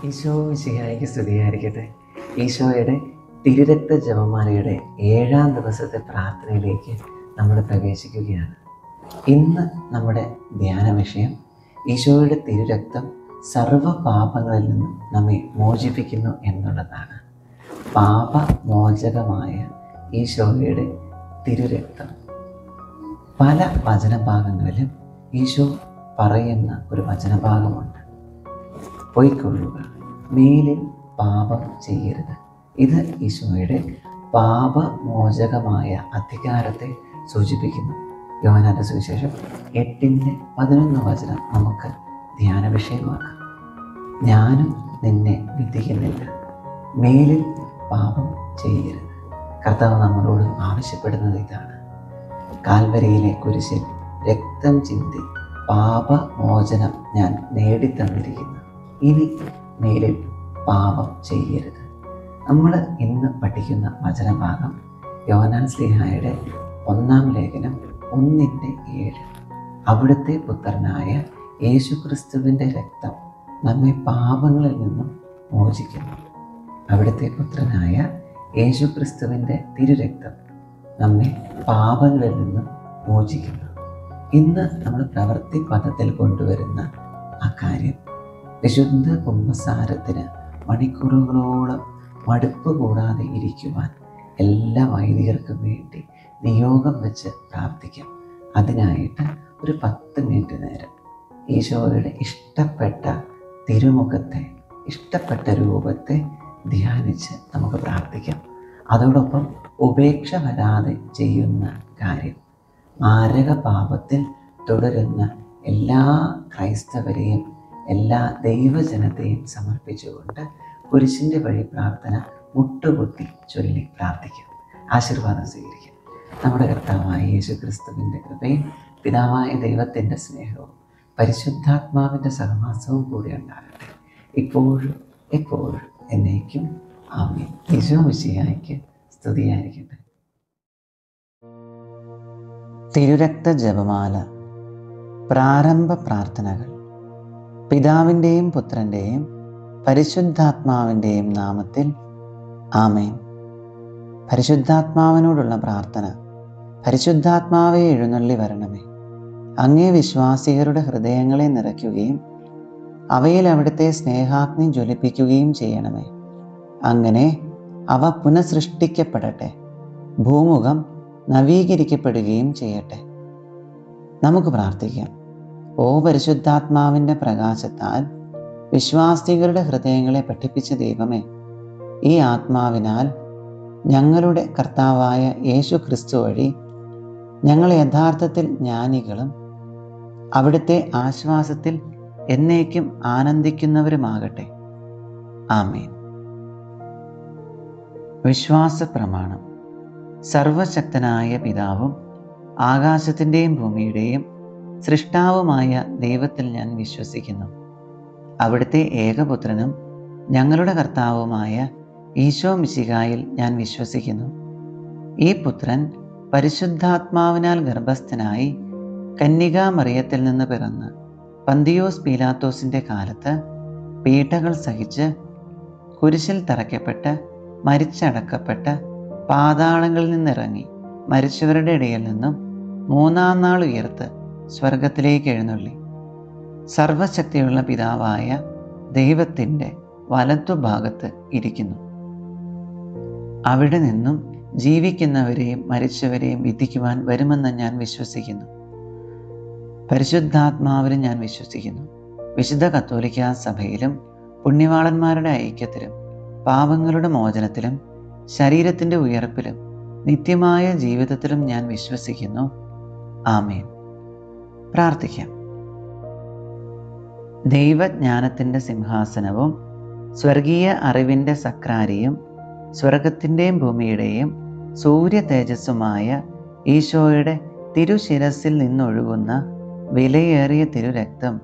ഈശോ മിശിഹായ്ക്ക് സ്തുതിയായിരിക്കട്ടെ. ഈശോയുടെ തിരുരക്ത ജപമാലയുടെ 7-ാം ദിവസത്തെ പ്രാർത്ഥനയിലേക്ക് നമ്മൾ പ്രവേശിക്കുകയാണ്. ഇന്ന് നമ്മുടെ ധ്യാന വിഷയം ഈശോയുടെ തിരുരക്തം സർവ്വ പാപങ്ങളിൽ നിന്നും നമ്മെ മോചിപ്പിക്കുന്നു എന്നുള്ളതാണ്. പാപമോചകമായ ഈശോയുടെ തിരുരക്തം. പല വചനഭാഗങ്ങളിലും ഈശോ പറയുന്ന ഒരു വചനഭാഗമുണ്ട്. പൊയ്ക്കൊള്ളുക, മേലിൽ പാപം ചെയ്യരുത്. ഇത് ഈശോയുടെ പാപമോചകമായ അധികാരത്തെ സൂചിപ്പിക്കുന്നു. യോഹന്നാന്റെ സുവിശേഷം 8:11 നമുക്ക് ധ്യാന വിഷയമാക്കാം. ഞാനും നിന്നെ വിധിക്കുന്നില്ല, മേലിൽ പാപം ചെയ്യരുത്. കർത്താവ് നമ്മളോട് ആവശ്യപ്പെടുന്നത് ഇതാണ്. കാൽവരിയിലെ കുരിശിൽ രക്തം ചിന്തി പാപമോചനം ഞാൻ നേടിത്തന്നിരിക്കുന്നു. ഇനി മേലിൽ പാപം ചെയ്യരുത്. നമ്മൾ ഇന്ന് പഠിക്കുന്ന വചനഭാഗം യോഹന്നാൻ ശ്ലീഹായുടെ 1-ാം ലേഖനം 1:7. അവിടുത്തെ പുത്രനായ യേശുക്രിസ്തുവിൻ്റെ രക്തം നമ്മെ പാപങ്ങളിൽ നിന്നും മോചിക്കുന്നു. അവിടുത്തെ പുത്രനായ യേശുക്രിസ്തുവിൻ്റെ തിരുരക്തം നമ്മെ പാപങ്ങളിൽ നിന്നും മോചിക്കുന്നു. ഇന്ന് നമ്മൾ പ്രവൃത്തി പദത്തിൽ കൊണ്ടുവരുന്ന ആ കാര്യം, വിശുദ്ധ കുമ്പസാരത്തിന് മണിക്കൂറുകളോളം മടുപ്പ് കൂടാതെ ഇരിക്കുവാൻ എല്ലാ വൈദികർക്കും വേണ്ടി നിയോഗം വെച്ച് പ്രാർത്ഥിക്കാം. അതിനായിട്ട് ഒരു 10 മിനിറ്റ് നേരം ഈശോയുടെ ഇഷ്ടപ്പെട്ട തിരുമുഖത്തെ, ഇഷ്ടപ്പെട്ട രൂപത്തെ ധ്യാനിച്ച് നമുക്ക് പ്രാർത്ഥിക്കാം. അതോടൊപ്പം ഉപേക്ഷ വരാതെ ചെയ്യുന്ന കാര്യം, മാരക പാപത്തിൽ തുടരുന്ന എല്ലാ ക്രൈസ്തവരെയും എല്ലാ ദൈവജനത്തെയും സമർപ്പിച്ചുകൊണ്ട് കുരിശിൻ്റെ വഴി പ്രാർത്ഥന മുട്ടുകുത്തി ചൊല്ലി പ്രാർത്ഥിക്കാം. ആശീർവാദം സ്വീകരിക്കാം. നമ്മുടെ കർത്താവായ യേശുക്രിസ്തുവിൻ്റെ കൃപയും പിതാവായ ദൈവത്തിൻ്റെ സ്നേഹവും പരിശുദ്ധാത്മാവിൻ്റെ സഹവാസവും കൂടി ഉണ്ടാകട്ടെ, ഇപ്പോഴും എപ്പോഴും എന്നേക്കും. ആമേൻ. ഈശോ മിശിഹായ്ക്ക് സ്തുതിയായിരിക്കട്ടെ. തിരുരക്ത ജപമാല. പ്രാരംഭ പ്രാർത്ഥനകൾ. പിതാവിൻ്റെയും പുത്രൻ്റെയും പരിശുദ്ധാത്മാവിൻ്റെയും നാമത്തിൽ ആമേൻ. പരിശുദ്ധാത്മാവിനോടുള്ള പ്രാർത്ഥന. പരിശുദ്ധാത്മാവെ എഴുന്നള്ളി വരണമേ. അങ്ങേ വിശ്വാസികളുടെ ഹൃദയങ്ങളെ നിറയ്ക്കുകയും അവയിൽ അവിടുത്തെ സ്നേഹാഗ്നി ജ്വലിപ്പിക്കുകയും ചെയ്യണമേ. അങ്ങനെ അവ പുനഃസൃഷ്ടിക്കപ്പെടട്ടെ, ഭൂമുഖം നവീകരിക്കപ്പെടുകയും ചെയ്യട്ടെ. നമുക്ക് പ്രാർത്ഥിക്കാം. ഓ പരിശുദ്ധാത്മാവിൻ്റെ പ്രകാശത്താൽ വിശ്വാസികളുടെ ഹൃദയങ്ങളെ പഠിപ്പിച്ച ദൈവമേ, ഈ ആത്മാവിനാൽ ഞങ്ങളുടെ കർത്താവായ യേശു ക്രിസ്തു വഴി ഞങ്ങൾ യഥാർത്ഥത്തിൽ ജ്ഞാനികളും അവിടുത്തെ ആശ്വാസത്തിൽ എന്നേക്കും ആനന്ദിക്കുന്നവരുമാകട്ടെ. ആമേൻ. വിശ്വാസ പ്രമാണം. സർവശക്തനായ പിതാവും ആകാശത്തിൻ്റെയും ഭൂമിയുടെയും സൃഷ്ടാവുമായ ദൈവത്തിൽ ഞാൻ വിശ്വസിക്കുന്നു. അവിടുത്തെ ഏകപുത്രനും ഞങ്ങളുടെ കർത്താവുമായ ഈശോ മിശിഹായിൽ ഞാൻ വിശ്വസിക്കുന്നു. ഈ പുത്രൻ പരിശുദ്ധാത്മാവിനാൽ ഗർഭസ്ഥനായി കന്യകാ മറിയത്തിൽ നിന്ന് പിറന്ന് പന്തിയോസ് പീലാത്തോസിൻ്റെ കാലത്ത് പീഡകൾ സഹിച്ച് കുരിശിൽ തറയ്ക്കപ്പെട്ട് മരിച്ചടക്കപ്പെട്ട് പാതാളങ്ങളിൽ നിന്നിറങ്ങി മരിച്ചവരുടെ ഇടയിൽ നിന്നും 3-ാം നാൾ ഉയർത്ത് സ്വർഗത്തിലേക്ക് എഴുന്നള്ളി സർവശക്തിയുള്ള പിതാവായ ദൈവത്തിൻ്റെ വലത്തുഭാഗത്ത് ഇരിക്കുന്നു. അവിടെ നിന്നും ജീവിക്കുന്നവരെയും മരിച്ചവരെയും വിധിക്കുവാൻ വരുമെന്ന് ഞാൻ വിശ്വസിക്കുന്നു. പരിശുദ്ധാത്മാവിലും ഞാൻ വിശ്വസിക്കുന്നു. വിശുദ്ധ കത്തോലിക്കാ സഭയിലും പുണ്യവാളന്മാരുടെ ഐക്യത്തിലും പാപങ്ങളുടെ മോചനത്തിലും ശരീരത്തിൻ്റെ ഉയർപ്പിലും നിത്യമായ ജീവിതത്തിലും ഞാൻ വിശ്വസിക്കുന്നു. ആമേൻ. പ്രാർത്ഥിക്കാം. ദൈവജ്ഞാനത്തിൻ്റെ സിംഹാസനവും സ്വർഗീയ അറിവിൻ്റെ സക്രാരിയും സ്വർഗത്തിൻ്റെയും ഭൂമിയുടെയും സൂര്യ തേജസ്സുമായ ഈശോയുടെ തിരുശിരസിൽ നിന്നൊഴുകുന്ന വിലയേറിയ തിരുരക്തം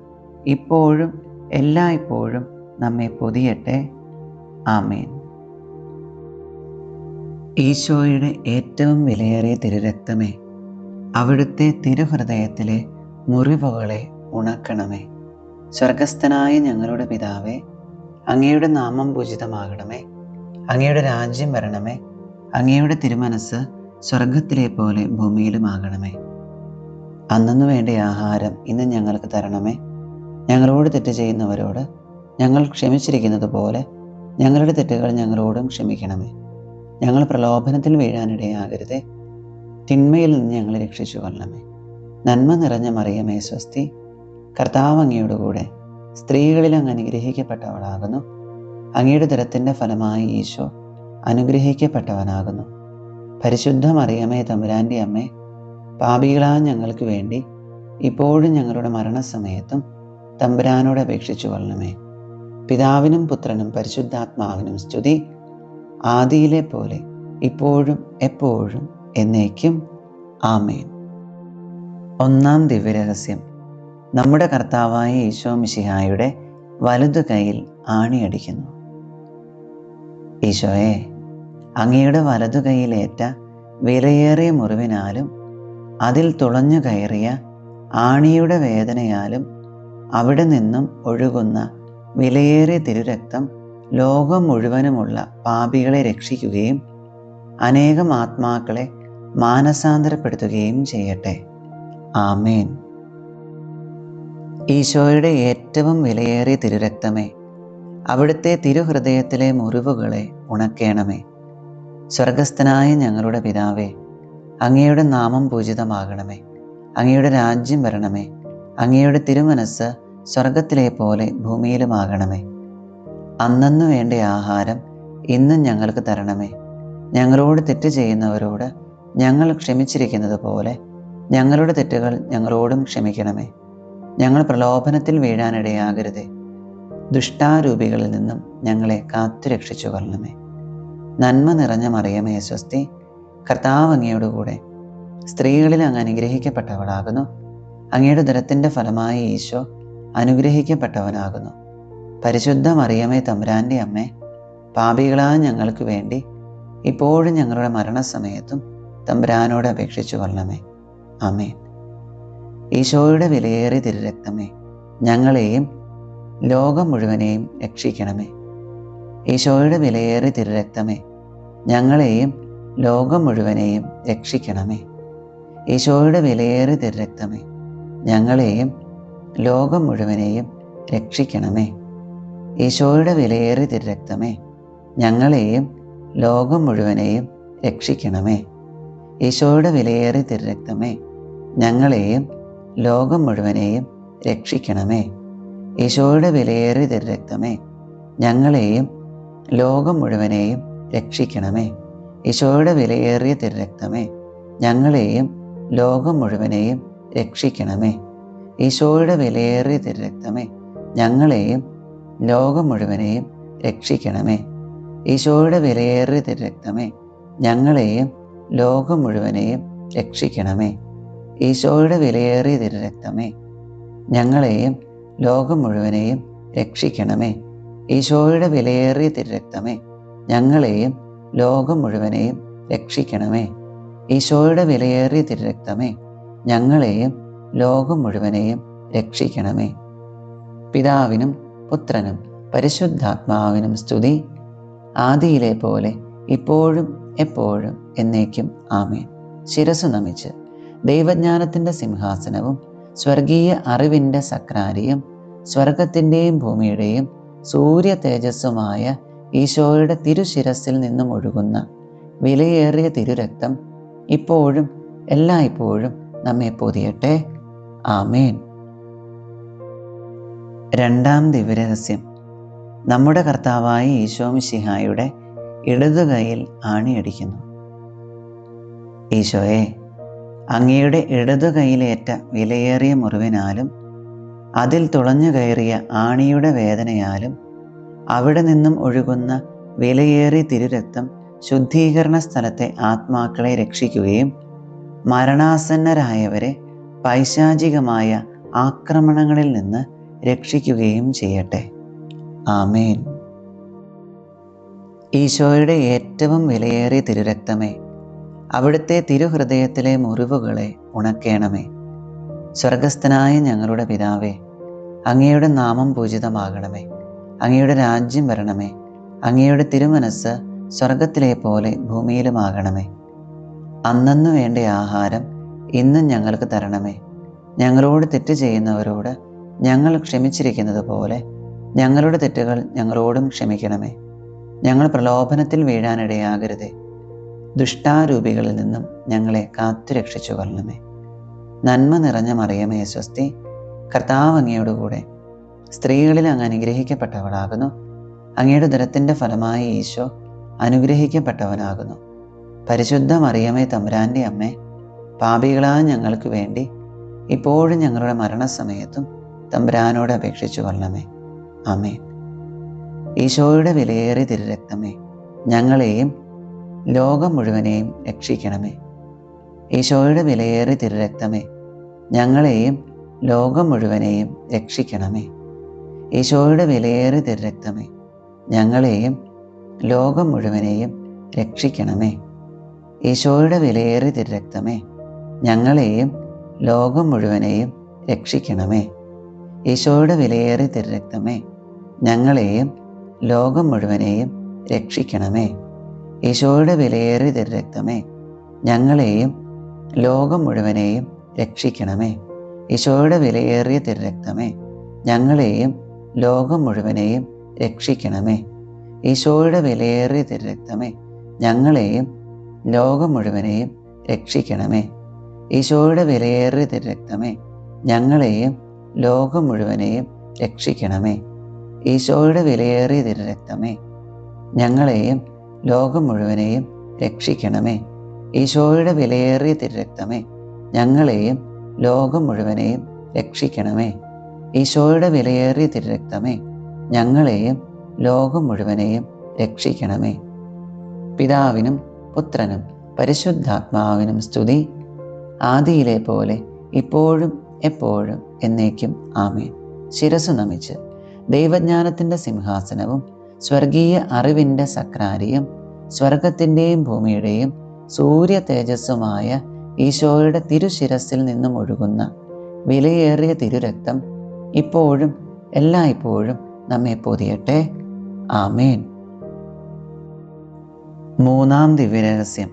ഇപ്പോഴും എല്ലായ്പ്പോഴും നമ്മെ പൊതിയട്ടെ. ആമേൻ. ഈശോയുടെ ഏറ്റവും വിലയേറിയ തിരുരക്തമേ, അവിടുത്തെ തിരുഹൃദയത്തിലെ മുറിവുകളെ ഉണക്കണമേ. സ്വർഗസ്ഥനായ ഞങ്ങളുടെ പിതാവേ, അങ്ങയുടെ നാമം പൂജിതമാകണമേ. അങ്ങയുടെ രാജ്യം വരണമേ. അങ്ങയുടെ തിരുമനസ് സ്വർഗത്തിലെ പോലെ ഭൂമിയിലുമാകണമേ. അന്നന്നു വേണ്ട ആഹാരം ഇന്ന് ഞങ്ങൾക്ക് തരണമേ. ഞങ്ങളോട് തെറ്റ് ചെയ്യുന്നവരോട് ഞങ്ങൾ ക്ഷമിച്ചിരിക്കുന്നത് പോലെ ഞങ്ങളുടെ തെറ്റുകൾ ഞങ്ങളോടും ക്ഷമിക്കണമേ. ഞങ്ങൾ പ്രലോഭനത്തിൽ വീഴാനിടയാകരുതേ. തിന്മയിൽ നിന്ന് ഞങ്ങളെ രക്ഷിച്ചു കൊള്ളണമേ. നന്മ നിറഞ്ഞ മറിയമേ സ്വസ്തി. കർത്താവ് അങ്ങയുടെ കൂടെ സ്ത്രീകളിൽ അങ്ങ് അനുഗ്രഹിക്കപ്പെട്ടവളാകുന്നു. അങ്ങയുടെ ദരത്തിൻ്റെ ഫലമായി ഈശോ അനുഗ്രഹിക്കപ്പെട്ടവനാകുന്നു. പരിശുദ്ധ മറിയമേ തമ്പുരാൻ്റെ അമ്മേ, പാപികളായ ഞങ്ങൾക്ക് വേണ്ടി ഇപ്പോഴും ഞങ്ങളുടെ മരണസമയത്തും തമ്പുരാനോട് അപേക്ഷിച്ചു കൊള്ളണമേ. പിതാവിനും പുത്രനും പരിശുദ്ധാത്മാവിനും സ്തുതി, ആദിയിലെ പോലെ ഇപ്പോഴും എപ്പോഴും എന്നേക്കും. ആമേൻ. ഒന്നാം ദിവ്യരഹസ്യം. നമ്മുടെ കർത്താവായ ഈശോ മിശിഹായുടെ വലതു കൈയിൽ ആണിയടിക്കുന്നു. ഈശോയെ, അങ്ങയുടെ വലതു കൈയിലേറ്റ വിലയേറിയ മുറിവിനാലും അതിൽ തുളഞ്ഞു കയറിയ ആണിയുടെ വേദനയാലും അവിടെ നിന്നും ഒഴുകുന്ന വിലയേറിയ തിരുരക്തം ലോകം മുഴുവനുമുള്ള പാപികളെ രക്ഷിക്കുകയും അനേകം ആത്മാക്കളെ മാനസാന്തരപ്പെടുത്തുകയും ചെയ്യട്ടെ. ആമേൻ. ഈശോയുടെ ഏറ്റവും വിലയേറിയ തിരുരക്തമേ, അവിടുത്തെ തിരുഹൃദയത്തിലെ മുറിവുകളെ ഉണക്കേണമേ. സ്വർഗസ്ഥനായ ഞങ്ങളുടെ പിതാവേ, അങ്ങയുടെ നാമം പൂജിതമാകണമേ. അങ്ങയുടെ രാജ്യം വരണമേ. അങ്ങയുടെ തിരുമനസ് സ്വർഗത്തിലെ പോലെ ഭൂമിയിലുമാകണമേ. അന്നന്നു വേണ്ട ആഹാരം ഇന്നും ഞങ്ങൾക്ക് തരണമേ. ഞങ്ങളോട് തെറ്റ് ചെയ്യുന്നവരോട് ഞങ്ങൾ ക്ഷമിച്ചിരിക്കുന്നത് പോലെ ഞങ്ങളുടെ തെറ്റുകൾ ഞങ്ങളോടും ക്ഷമിക്കണമേ. ഞങ്ങൾ പ്രലോഭനത്തിൽ വീഴാനിടയാകരുതേ. ദുഷ്ടാരൂപികളിൽ നിന്നും ഞങ്ങളെ കാത്തുരക്ഷിച്ചു കൊള്ളണമേ. നന്മ നിറഞ്ഞ മറിയമേ സ്വസ്തി. കർത്താവ് അങ്ങയുടെ കൂടെ സ്ത്രീകളിൽ അങ്ങ് അനുഗ്രഹിക്കപ്പെട്ടവളാകുന്നു. അങ്ങയുടെ ഉദരത്തിൻ്റെ ഫലമായി ഈശോ അനുഗ്രഹിക്കപ്പെട്ടവനാകുന്നു. പരിശുദ്ധ മറിയമേ തമ്പുരാൻ്റെ അമ്മേ, പാപികളായ ഞങ്ങൾക്ക് വേണ്ടി ഇപ്പോഴും ഞങ്ങളുടെ മരണസമയത്തും തമ്പുരാനോട് അപേക്ഷിച്ചു കൊള്ളണമേ. ആമേൻ. ഈശോയുടെ വിലയേറിയ തിരുരക്തമേ, ഞങ്ങളെയും ലോകം മുഴുവനെയും രക്ഷിക്കണമേ. ഈശോയുടെ വിലയേറിയ തിരുരക്തമേ, ഞങ്ങളെയും ലോകം മുഴുവനെയും രക്ഷിക്കണമേ. ഈശോയുടെ വിലയേറിയ തിരുരക്തമേ, ഞങ്ങളെയും ലോകം മുഴുവനെയും രക്ഷിക്കണമേ. ഈശോയുടെ വിലയേറിയ തിരുരക്തമേ, ഞങ്ങളെയും ലോകം മുഴുവനെയും രക്ഷിക്കണമേ. ഈശോയുടെ വിലയേറിയ തിരുരക്തമേ, ഞങ്ങളെയും ലോകം മുഴുവനെയും രക്ഷിക്കണമേ. ഈശോയുടെ വിലയേറിയ തിരുരക്തമേ, ഞങ്ങളെയും ലോകം മുഴുവനെയും രക്ഷിക്കണമേ. ഈശോയുടെ വിലയേറിയ തിരുരക്തമേ, ഞങ്ങളെയും ലോകം മുഴുവനെയും രക്ഷിക്കണമേ. ഈശോയുടെ വിലയേറിയ തിരുരക്തമേ, ഞങ്ങളെയും ലോകം മുഴുവനെയും രക്ഷിക്കണമേ. ഈശോയുടെ വിലയേറിയ തിരുരക്തമേ, ഞങ്ങളെയും ലോകം മുഴുവനെയും രക്ഷിക്കണമേ. ഈശോയുടെ വിലയേറിയ തിരുരക്തമേ, ഞങ്ങളെയും ലോകം മുഴുവനെയും രക്ഷിക്കണമേ. ഈശോയുടെ വിലയേറിയ തിരുരക്തമേ, ഞങ്ങളെയും ലോകം മുഴുവനെയും രക്ഷിക്കണമേ. ഈശോയുടെ വിലയേറിയ തിരുരക്തമേ, ഞങ്ങളെയും ലോകം മുഴുവനെയും രക്ഷിക്കണമേ. പിതാവിനും പുത്രനും പരിശുദ്ധാത്മാവിനും സ്തുതി, ആദിയിലെ പോലെ ഇപ്പോഴും എപ്പോഴും എന്നേക്കും. ആമേൻ. ശിരസ്സു നമിച്ച് ദൈവജ്ഞാനത്തിൻ്റെ സിംഹാസനവും സ്വർഗീയ അറിവിൻ്റെ സക്രാരിയും സ്വർഗത്തിൻ്റെയും ഭൂമിയുടെയും സൂര്യ തേജസ്സുമായ ഈശോയുടെ തിരുശിരസിൽ നിന്നും ഒഴുകുന്ന വിലയേറിയ തിരുരക്തം ഇപ്പോഴും എല്ലായ്പ്പോഴും നമ്മെ പൊതിയട്ടെ. ആമേൻ. രണ്ടാം ദിവ്യരഹസ്യം. നമ്മുടെ കർത്താവായ ഈശോ മിശിഹായുടെ ഇടതുകൈയിൽ ആണിയടിക്കുന്നു. ഈശോയെ, അങ്ങയുടെ ഇടതുകൈയിലേറ്റ വിലയേറിയ മുറിവിനാലും അതിൽ തുളഞ്ഞു കയറിയ ആണിയുടെ വേദനയാലും അവിടെ നിന്നും ഒഴുകുന്ന വിലയേറിയ തിരുരക്തം ശുദ്ധീകരണ സ്ഥലത്തെ ആത്മാക്കളെ രക്ഷിക്കുകയും മരണാസന്നരായവരെ പൈശാചികമായ ആക്രമണങ്ങളിൽ നിന്ന് രക്ഷിക്കുകയും ചെയ്യട്ടെ. ആമേൻ. ഈശോയുടെ ഏറ്റവും വിലയേറിയ തിരുരക്തമേ, അവിടുത്തെ തിരുഹൃദയത്തിലെ മുറിവുകളെ ഉണക്കേണമേ. സ്വർഗസ്ഥനായ ഞങ്ങളുടെ പിതാവേ, അങ്ങയുടെ നാമം പൂജിതമാകണമേ. അങ്ങയുടെ രാജ്യം വരണമേ. അങ്ങയുടെ തിരുമനസ്സ് സ്വർഗത്തിലെ പോലെ ഭൂമിയിലുമാകണമേ. അന്നന്നു വേണ്ട ആഹാരം ഇന്നും ഞങ്ങൾക്ക് തരണമേ. ഞങ്ങളോട് തെറ്റ് ചെയ്യുന്നവരോട് ഞങ്ങൾ ക്ഷമിച്ചിരിക്കുന്നത് പോലെ ഞങ്ങളുടെ തെറ്റുകൾ ഞങ്ങളോടും ക്ഷമിക്കണമേ. ഞങ്ങൾ പ്രലോഭനത്തിൽ വീഴാനിടയാകരുതേ. ദുഷ്ടാരൂപികളിൽ നിന്നും ഞങ്ങളെ കാത്തുരക്ഷിച്ചു കൊള്ളണമേ. നന്മ നിറഞ്ഞ മറിയമേ സ്വസ്തി, കർത്താവ് അങ്ങയോടുകൂടെ സ്ത്രീകളിൽ അങ്ങ് അനുഗ്രഹിക്കപ്പെട്ടവളാകുന്നു. അങ്ങയുടെ ഉദരത്തിൻ്റെ ഫലമായ ഈശോ അനുഗ്രഹിക്കപ്പെട്ടവനാകുന്നു. പരിശുദ്ധ മറിയമേ തമ്പുരാൻ്റെ അമ്മേ, പാപികളായ ഞങ്ങൾക്ക് വേണ്ടി ഇപ്പോഴും ഞങ്ങളുടെ മരണസമയത്തും തമ്പുരാനോട് അപേക്ഷിച്ചു കൊള്ളണമേ. ആമേൻ. ഈശോയുടെ വിലയേറിയ തിരുരക്തമേ, ഞങ്ങളെയും ലോകം മുഴുവനെയും രക്ഷിക്കണമേ. ഈശോയുടെ വിലയേറിയ തിരുരക്തമേ, ഞങ്ങളെയും ലോകം മുഴുവനെയും രക്ഷിക്കണമേ. ഈശോയുടെ വിലയേറിയ തിരുരക്തമേ, ഞങ്ങളെയും ലോകം മുഴുവനെയും രക്ഷിക്കണമേ. ഈശോയുടെ വിലയേറിയ തിരുരക്തമേ, ഞങ്ങളെയും ലോകം മുഴുവനെയും രക്ഷിക്കണമേ. ഈശോയുടെ വിലയേറിയ തിരുരക്തമേ, ഞങ്ങളെയും ലോകം മുഴുവനെയും രക്ഷിക്കണമേ. ഈശോയുടെ വിലയേറിയ തിരുരക്തമേ, ഞങ്ങളെയും ലോകം മുഴുവനെയും രക്ഷിക്കണമേ. ഈശോയുടെ വിലയേറിയ തിരുരക്തമേ, ഞങ്ങളെയും ലോകം മുഴുവനെയും രക്ഷിക്കണമേ. ഈശോയുടെ വിലയേറിയ തിരുരക്തമേ, ഞങ്ങളെയും ലോകം മുഴുവനെയും രക്ഷിക്കണമേ. ഈശോയുടെ വിലയേറിയ തിരുരക്തമേ, ഞങ്ങളെയും ലോകം മുഴുവനെയും രക്ഷിക്കണമേ. ഈശോയുടെ വിലയേറിയ തിരുരക്തമേ, ഞങ്ങളെയും ലോകം മുഴുവനെയും രക്ഷിക്കണമേ. ഈശോയുടെ വിലയേറിയ തിരുരക്തമേ, ഞങ്ങളെയും ലോകം മുഴുവനെയും രക്ഷിക്കണമേ. ഈശോയുടെ വിലയേറിയ തിരുരക്തമേ, ഞങ്ങളെയും ലോകം മുഴുവനെയും രക്ഷിക്കണമേ. പിതാവിനും പുത്രനും പരിശുദ്ധാത്മാവിനും സ്തുതി, ആദിയിലെ പോലെ ഇപ്പോഴും എപ്പോഴും എന്നേക്കും ആമേൻ. ശിരസ്സു നമിച്ച് ദൈവജ്ഞാനത്തിൻ്റെ സിംഹാസനവും സ്വർഗീയ അറിവിൻ്റെ സക്രാരിയും സ്വർഗത്തിൻ്റെയും ഭൂമിയുടെയും സൂര്യ തേജസ്സുമായ ഈശോയുടെ തിരുശിരസിൽ നിന്നും ഒഴുകുന്ന വിലയേറിയ തിരുരക്തം ഇപ്പോഴും എല്ലായ്പ്പോഴും നമ്മെ പൊതിയട്ടെ. ആമേൻ. മൂന്നാം ദിവ്യരഹസ്യം.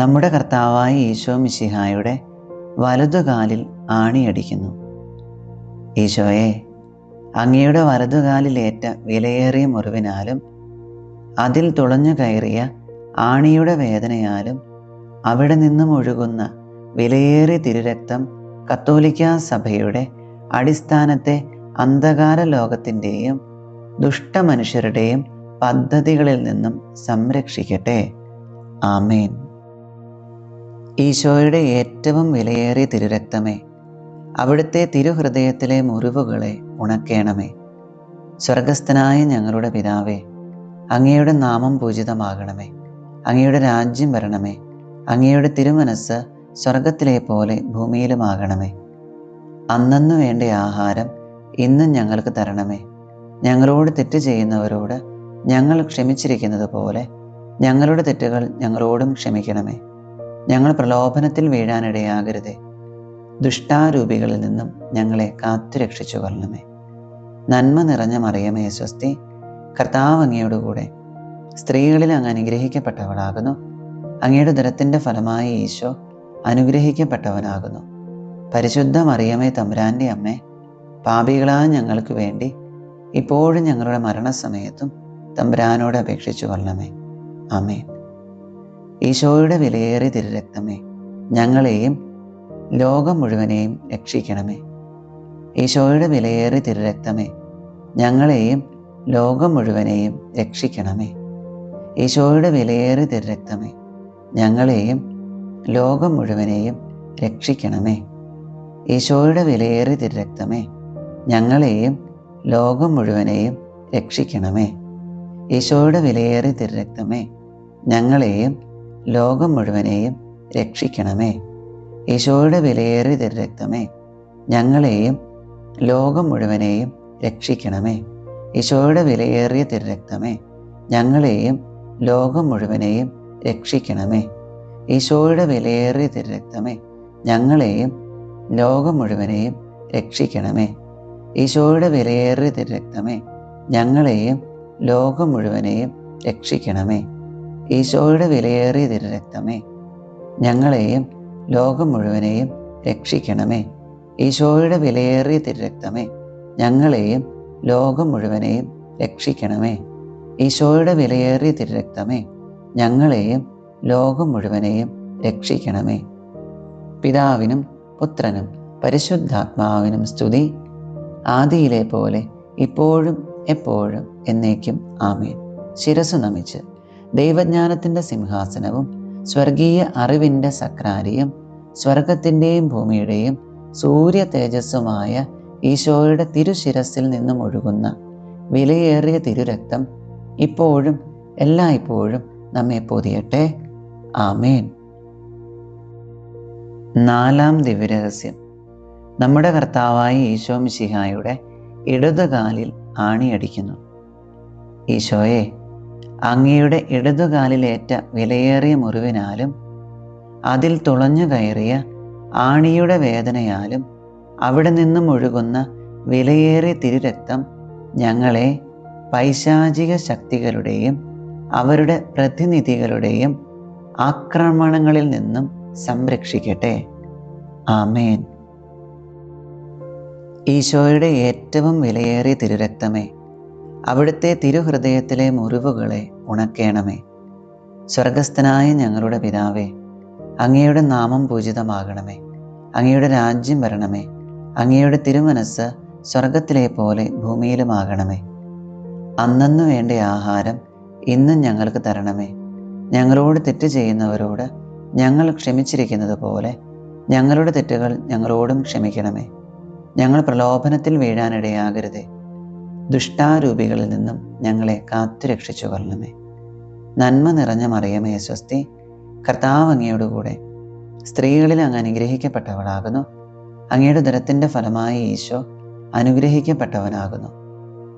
നമ്മുടെ കർത്താവായ ഈശോ മിശിഹായുടെ വലതുകാലിൽ ആണിയടിക്കുന്നു. ഈശോയെ, അങ്ങയുടെ വലതുകാലിലേറ്റ വിലയേറിയ മുറിവിനാലും അതിൽ തുളഞ്ഞു കയറിയ ആണിയുടെ വേദനയാലും അവിടെ നിന്നും ഒഴുകുന്ന വിലയേറിയ തിരുരക്തം കത്തോലിക്കാ സഭയുടെ അടിസ്ഥാനത്തെ അന്ധകാര ലോകത്തിൻ്റെയും ദുഷ്ടമനുഷ്യരുടെയും പദ്ധതികളിൽ നിന്നും സംരക്ഷിക്കട്ടെ. ആമേൻ. ഈശോയുടെ ഏറ്റവും വിലയേറിയ തിരുരക്തമേ, അവിടുത്തെ തിരുഹൃദയത്തിലെ മുറിവുകളെ ഉണക്കേണമേ. സ്വർഗസ്ഥനായ ഞങ്ങളുടെ പിതാവേ, അങ്ങയുടെ നാമം പൂജിതമാകണമേ. അങ്ങയുടെ രാജ്യം വരണമേ. അങ്ങയുടെ തിരുമനസ്സ് സ്വർഗത്തിലെ പോലെ ഭൂമിയിലുമാകണമേ. അന്നന്നു വേണ്ട ആഹാരം ഇന്നും ഞങ്ങൾക്ക് തരണമേ. ഞങ്ങളോട് തെറ്റ് ചെയ്യുന്നവരോട് ഞങ്ങൾ ക്ഷമിച്ചിരിക്കുന്നത് പോലെ ഞങ്ങളുടെ തെറ്റുകൾ ഞങ്ങളോടും ക്ഷമിക്കണമേ. ഞങ്ങൾ പ്രലോഭനത്തിൽ വീഴാനിടയാകരുതേ. ദുഷ്ടാരൂപികളിൽ നിന്നും ഞങ്ങളെ കാത്തുരക്ഷിച്ചു കൊള്ളണമേ. നന്മ നിറഞ്ഞ മറിയമേ സ്വസ്തി, കർത്താവ് അങ്ങയോടുകൂടെ സ്ത്രീകളിൽ അങ്ങ് അനുഗ്രഹിക്കപ്പെട്ടവളാകുന്നു. അങ്ങയുടെ ഉദരത്തിൻ്റെ ഫലമായ ഈശോ അനുഗ്രഹിക്കപ്പെട്ടവനാകുന്നു. പരിശുദ്ധ മറിയമേ തമ്പുരാൻ്റെ അമ്മേ, പാപികളായ ഞങ്ങൾക്ക് വേണ്ടി ഇപ്പോഴും ഞങ്ങളുടെ മരണസമയത്തും തമ്പുരാനോട് അപേക്ഷിച്ചു കൊള്ളണമേ. ആമേൻ. ഈശോയുടെ വിലയേറിയ തിരുരക്തമേ, ഞങ്ങളെയും ലോകം മുഴുവനെയും രക്ഷിക്കണമേ. ഈശോയുടെ വിലയേറിയ തിരുരക്തമേ, ഞങ്ങളെയും ലോകം മുഴുവനെയും രക്ഷിക്കണമേ. ഈശോയുടെ വിലയേറിയ തിരുരക്തമേ, ഞങ്ങളെയും ലോകം മുഴുവനെയും രക്ഷിക്കണമേ. ഈശോയുടെ വിലയേറിയ തിരുരക്തമേ, ഞങ്ങളെയും ലോകം മുഴുവനെയും രക്ഷിക്കണമേ. ഈശോയുടെ വിലയേറിയ തിരുരക്തമേ, ഞങ്ങളെയും ലോകം മുഴുവനെയും രക്ഷിക്കണമേ. ഈശോയുടെ വിലയേറിയ തിരുരക്തമേ, ഞങ്ങളെയും ലോകം മുഴുവനെയും രക്ഷിക്കണമേ. ഈശോയുടെ വിലയേറിയ തിരുരക്തമേ, ഞങ്ങളെയും ലോകം മുഴുവനെയും രക്ഷിക്കണമേ. ഈശോയുടെ വിലയേറിയ തിരുരക്തമേ, ഞങ്ങളെയും ലോകം മുഴുവനെയും രക്ഷിക്കണമേ. ഈശോയുടെ വിലയേറിയ തിരുരക്തമേ, ഞങ്ങളെയും ലോകം മുഴുവനെയും രക്ഷിക്കണമേ. ഈശോയുടെ വിലയേറിയ തിരുരക്തമേ, ഞങ്ങളെയും ലോകം മുഴുവനെയും രക്ഷിക്കണമേ. ഈശോയുടെ വിലയേറിയ തിരുരക്തമേ, ഞങ്ങളെയും ലോകം മുഴുവനെയും രക്ഷിക്കണമേ. ഈശോയുടെ വിലയേറിയ തിരുരക്തമേ, ഞങ്ങളെയും ലോകം മുഴുവനെയും രക്ഷിക്കണമേ. പിതാവിനും പുത്രനും പരിശുദ്ധാത്മാവിനും സ്തുതി, ആദിയിലെ പോലെ ഇപ്പോഴും എപ്പോഴും എന്നേക്കും ആമേൻ. ശിരസ്സു നമിച്ച് ദൈവജ്ഞാനത്തിൻ്റെ സിംഹാസനവും സ്വർഗീയ അറിവിൻ്റെ സക്രാരിയും സ്വർഗത്തിൻ്റെയും ഭൂമിയുടെയും സൂര്യ തേജസ്സുമായ ഈശോയുടെ തിരുശിരസിൽ നിന്നും ഒഴുകുന്ന വിലയേറിയ തിരുരക്തം ഇപ്പോഴും എല്ലായ്പ്പോഴും നമ്മെ പൊതിയട്ടെ. ആമേൻ. നാലാം ദിവ്യരഹസ്യം. നമ്മുടെ കർത്താവായ ഈശോ മിശിഹായുടെ ഇടതുകാലിൽ ആണിയടിക്കുന്നു. ഈശോയെ, അങ്ങയുടെ ഇടതുകാലിലേറ്റ വിലയേറിയ മുറിവിനാലും അതിൽ തുളഞ്ഞു കയറിയ ആണിയുടെ വേദനയാലും അവിടെ നിന്നും ഒഴുകുന്ന വിലയേറിയ തിരുരക്തം ഞങ്ങളെ പൈശാചിക ശക്തികളുടെയും അവരുടെ പ്രതിനിധികളുടെയും ആക്രമണങ്ങളിൽ നിന്നും സംരക്ഷിക്കട്ടെ. ആമേൻ. ഈശോയുടെ ഏറ്റവും വിലയേറിയ തിരുരക്തമേ, അവിടുത്തെ തിരുഹൃദയത്തിലെ മുറിവുകളെ ഉണക്കേണമേ. സ്വർഗസ്ഥനായ ഞങ്ങളുടെ പിതാവേ, അങ്ങയുടെ നാമം പൂജിതമാകണമേ. അങ്ങയുടെ രാജ്യം വരണമേ. അങ്ങയുടെ തിരുമനസ്സ് സ്വർഗത്തിലെ പോലെ ഭൂമിയിലുമാകണമേ. അന്നന്നു വേണ്ട ആഹാരം ഇന്നും ഞങ്ങൾക്ക് തരണമേ. ഞങ്ങളോട് തെറ്റ് ചെയ്യുന്നവരോട് ഞങ്ങൾ ക്ഷമിച്ചിരിക്കുന്നത് പോലെ ഞങ്ങളുടെ തെറ്റുകൾ ഞങ്ങളോടും ക്ഷമിക്കണമേ. ഞങ്ങൾ പ്രലോഭനത്തിൽ വീഴാനിടയാകരുതേ. ദുഷ്ടാരൂപികളിൽ നിന്നും ഞങ്ങളെ കാത്തുരക്ഷിച്ചു കൊള്ളണമേ. നന്മ നിറഞ്ഞ മറിയമേ സ്വസ്തി, കർത്താവ് അങ്ങയോടുകൂടെ സ്ത്രീകളിൽ അങ്ങ് അനുഗ്രഹിക്കപ്പെട്ടവളാകുന്നു. അങ്ങയുടെ ഉദരത്തിൻ്റെ ഫലമായി ഈശോ അനുഗ്രഹിക്കപ്പെട്ടവനാകുന്നു.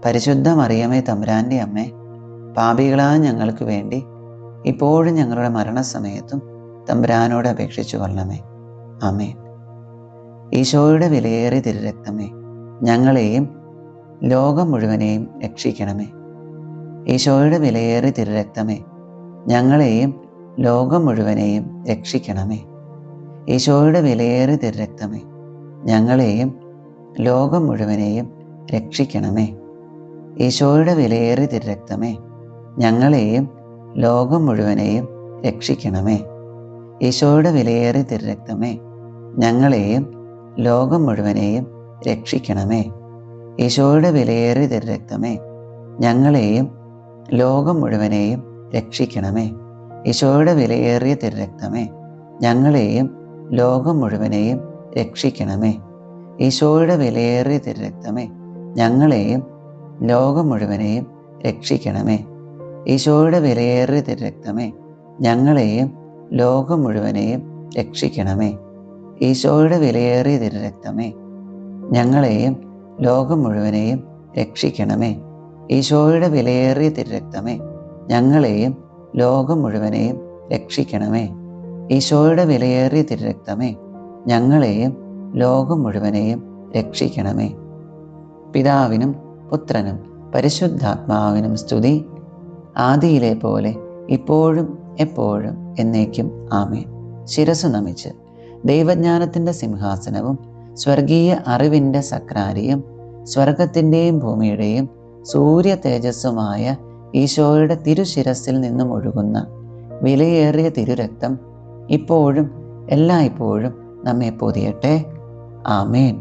പരിശുദ്ധ മറിയമേ തമ്പുരാൻ്റെ അമ്മേ, പാപികളായ ഞങ്ങൾക്ക് വേണ്ടി ഇപ്പോഴും ഞങ്ങളുടെ മരണസമയത്തും തമ്പുരാനോട് അപേക്ഷിച്ചു കൊള്ളണമേ. ആമേൻ. ഈശോയുടെ വിലയേറിയ തിരുരക്തമേ, ഞങ്ങളെയും ലോകം മുഴുവനെയും രക്ഷിക്കണമേ. ഈശോയുടെ വിലയേറിയ തിരുരക്തമേ, ഞങ്ങളെയും ലോകം മുഴുവനെയും രക്ഷിക്കണമേ. ഈശോയുടെ വിലയേറിയ തിരുരക്തമേ, ഞങ്ങളെയും ലോകം മുഴുവനെയും രക്ഷിക്കണമേ. ഈശോയുടെ വിലയേറിയ തിരുരക്തമേ, ഞങ്ങളെയും ലോകം മുഴുവനെയും രക്ഷിക്കണമേ. ഈശോയുടെ വിലയേറിയ തിരുരക്തമേ, ഞങ്ങളെയും ലോകം മുഴുവനെയും രക്ഷിക്കണമേ. ഈശോയുടെ വിലയേറിയ തിരുരക്തമേ, ഞങ്ങളെയും ലോകം മുഴുവനെയും രക്ഷിക്കണമേ. ഈശോയുടെ വിലയേറിയ തിരുരക്തമേ, ഞങ്ങളെയും ലോകം മുഴുവനെയും രക്ഷിക്കണമേ. ഈശോയുടെ വിലയേറിയ തിരുരക്തമേ, ഞങ്ങളെയും ലോകം മുഴുവനെയും രക്ഷിക്കണമേ. ഈശോയുടെ വിലയേറിയ തിരുരക്തമേ, ഞങ്ങളെയും ലോകം മുഴുവനെയും രക്ഷിക്കണമേ. ഈശോയുടെ വിലയേറിയ തിരുരക്തമേ, ഞങ്ങളെയും ലോകം മുഴുവനെയും രക്ഷിക്കണമേ. ഈശോയുടെ വിലയേറിയ തിരുരക്തമേ, ഞങ്ങളെയും ലോകം മുഴുവനെയും രക്ഷിക്കണമേ. ഈശോയുടെ വിലയേറിയ തിരുരക്തമേ, ഞങ്ങളെയും ലോകം മുഴുവനെയും രക്ഷിക്കണമേ. പിതാവിനും പുത്രനും പരിശുദ്ധാത്മാവിനും സ്തുതി, ആദിയിലെ പോലെ ഇപ്പോഴും എപ്പോഴും എന്നേക്കും ആമേൻ. ശിരസ്സു നമിച്ച് ദൈവജ്ഞാനത്തിൻ്റെ സിംഹാസനവും സ്വർഗീയ അറിവിൻ്റെ സക്രാരിയും സ്വർഗത്തിൻ്റെയും ഭൂമിയുടെയും സൂര്യ തേജസ്സുമായ ഈശോയുടെ തിരുശിരസിൽ നിന്നും ഒഴുകുന്ന വിലയേറിയ തിരുരക്തം ഇപ്പോഴും എല്ലായ്പ്പോഴും നമ്മെ പൊതിയട്ടെ. ആമേൻ.